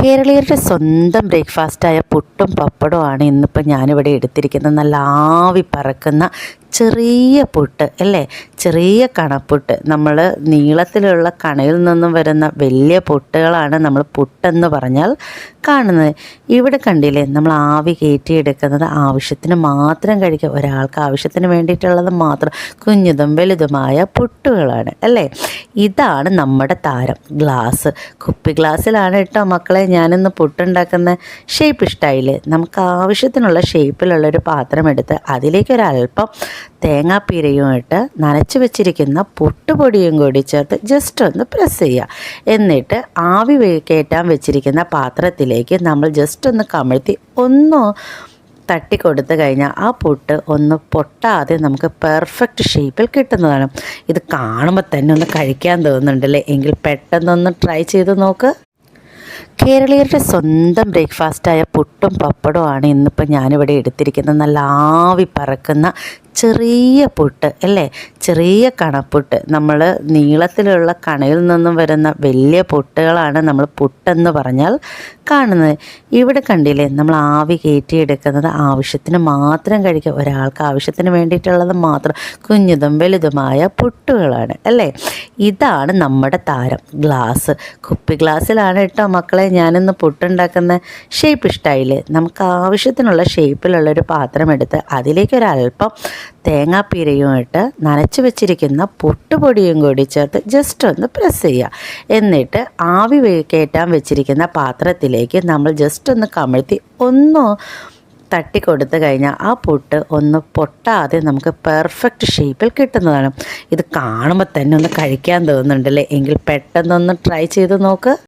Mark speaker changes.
Speaker 1: കേരളീയരുടെ സ്വന്തം ബ്രേക്ക്ഫാസ്റ്റായ പുട്ടും പപ്പടവുമാണ് ഇന്നിപ്പോൾ ഞാനിവിടെ എടുത്തിരിക്കുന്നത്. നല്ല ആവി പറക്കുന്ന ചെറിയ പുട്ട് അല്ലേ, ചെറിയ കണപ്പുട്ട്. നമ്മൾ നീളത്തിലുള്ള കണയിൽ നിന്നും വരുന്ന വലിയ പുട്ടുകളാണ് നമ്മൾ പുട്ടെന്ന് പറഞ്ഞാൽ കാണുന്നത്. ഇവിടെ കണ്ടില്ലേ, നമ്മൾ ആവി കയറ്റിയെടുക്കുന്നത് ആവശ്യത്തിന് മാത്രം കഴിക്കുക, ഒരാൾക്ക് ആവശ്യത്തിന് വേണ്ടിയിട്ടുള്ളത് മാത്രം, കുഞ്ഞതും വലുതുമായ പുട്ടുകളാണ് അല്ലേ. ഇതാണ് നമ്മുടെ താരം. ഗ്ലാസ്, കുപ്പി ഗ്ലാസ്സിലാണ് കേട്ടോ മക്കളെ ഞാനിന്ന് പുട്ടുണ്ടാക്കുന്ന. ഷേപ്പ് ഇഷ്ടമായില്ലേ? നമുക്ക് ആവശ്യത്തിനുള്ള ഷേപ്പിലുള്ളൊരു പാത്രം എടുത്ത് അതിലേക്കൊരല്പം തേങ്ങാപ്പീരയും ഇട്ട് നനച്ച് വെച്ചിരിക്കുന്ന പുട്ടുപൊടിയും കൂടി ചേർത്ത് ജസ്റ്റ് ഒന്ന് പ്രസ് ചെയ്യുക. എന്നിട്ട് ആവി കയറ്റാൻ വെച്ചിരിക്കുന്ന പാത്രത്തിലേക്ക് നമ്മൾ ജസ്റ്റ് ഒന്ന് കമഴ്ത്തി ഒന്ന് തട്ടിക്കൊടുത്ത് കഴിഞ്ഞാൽ ആ പുട്ട് ഒന്ന് പൊട്ടാതെ നമുക്ക് പെർഫെക്റ്റ് ഷേപ്പിൽ കിട്ടുന്നതാണ്. ഇത് കാണുമ്പോൾ തന്നെ ഒന്ന് കഴിക്കാൻ തോന്നുന്നുണ്ടല്ലേ? എങ്കിൽ പെട്ടെന്നൊന്ന് ട്രൈ ചെയ്ത് നോക്ക്. കേരളീയരുടെ സ്വന്തം ബ്രേക്ക്ഫാസ്റ്റായ പുട്ടും പപ്പടവുമാണ് ഇന്നിപ്പോൾ ഞാനിവിടെ എടുത്തിരിക്കുന്നത്. നല്ല ആവി പറക്കുന്ന ചെറിയ പുട്ട് അല്ലേ, ചെറിയ കണപ്പുട്ട്. നമ്മൾ നീളത്തിലുള്ള കണയിൽ നിന്നും വരുന്ന വലിയ പുട്ടുകളാണ് നമ്മൾ പുട്ടെന്ന് പറഞ്ഞാൽ കാണുന്നത്. ഇവിടെ കണ്ടില്ലേ, നമ്മൾ ആവി കയറ്റിയെടുക്കുന്നത് ആവശ്യത്തിന് മാത്രം കഴിക്കുക, ഒരാൾക്ക് ആവശ്യത്തിന് വേണ്ടിയിട്ടുള്ളത് മാത്രം, കുഞ്ഞതും വലുതുമായ പുട്ടുകളാണ് അല്ലേ. ഇതാണ് നമ്മുടെ താരം. ഗ്ലാസ്, കുപ്പി ഗ്ലാസ്സിലാണ് കേട്ടോ മക്കളെ ഞാനിന്ന് പുട്ടുണ്ടാക്കുന്ന. ഷേപ്പ് ഇഷ്ടമായില്ലേ? നമുക്ക് ആവശ്യത്തിനുള്ള ഷേപ്പിലുള്ളൊരു പാത്രം എടുത്ത് അതിലേക്കൊരല്പം തേങ്ങാപ്പീരയും ഇട്ട് നനച്ച് വെച്ചിരിക്കുന്ന പുട്ടുപൊടിയും കൂടി ചേർത്ത് ജസ്റ്റ് ഒന്ന് പ്രസ് ചെയ്യുക. എന്നിട്ട് ആവി കയറ്റാൻ വെച്ചിരിക്കുന്ന പാത്രത്തിലേക്ക് നമ്മൾ ജസ്റ്റ് ഒന്ന് കമഴ്ത്തി ഒന്ന് തട്ടിക്കൊടുത്ത് കഴിഞ്ഞാൽ ആ പുട്ട് ഒന്ന് പൊട്ടാതെ നമുക്ക് പെർഫെക്റ്റ് ഷേപ്പിൽ കിട്ടുന്നതാണ്. ഇത് കാണുമ്പോൾ തന്നെ ഒന്ന് കഴിക്കാൻ തോന്നുന്നുണ്ടല്ലേ? എങ്കിൽ പെട്ടെന്നൊന്ന് ട്രൈ ചെയ്ത് നോക്ക്.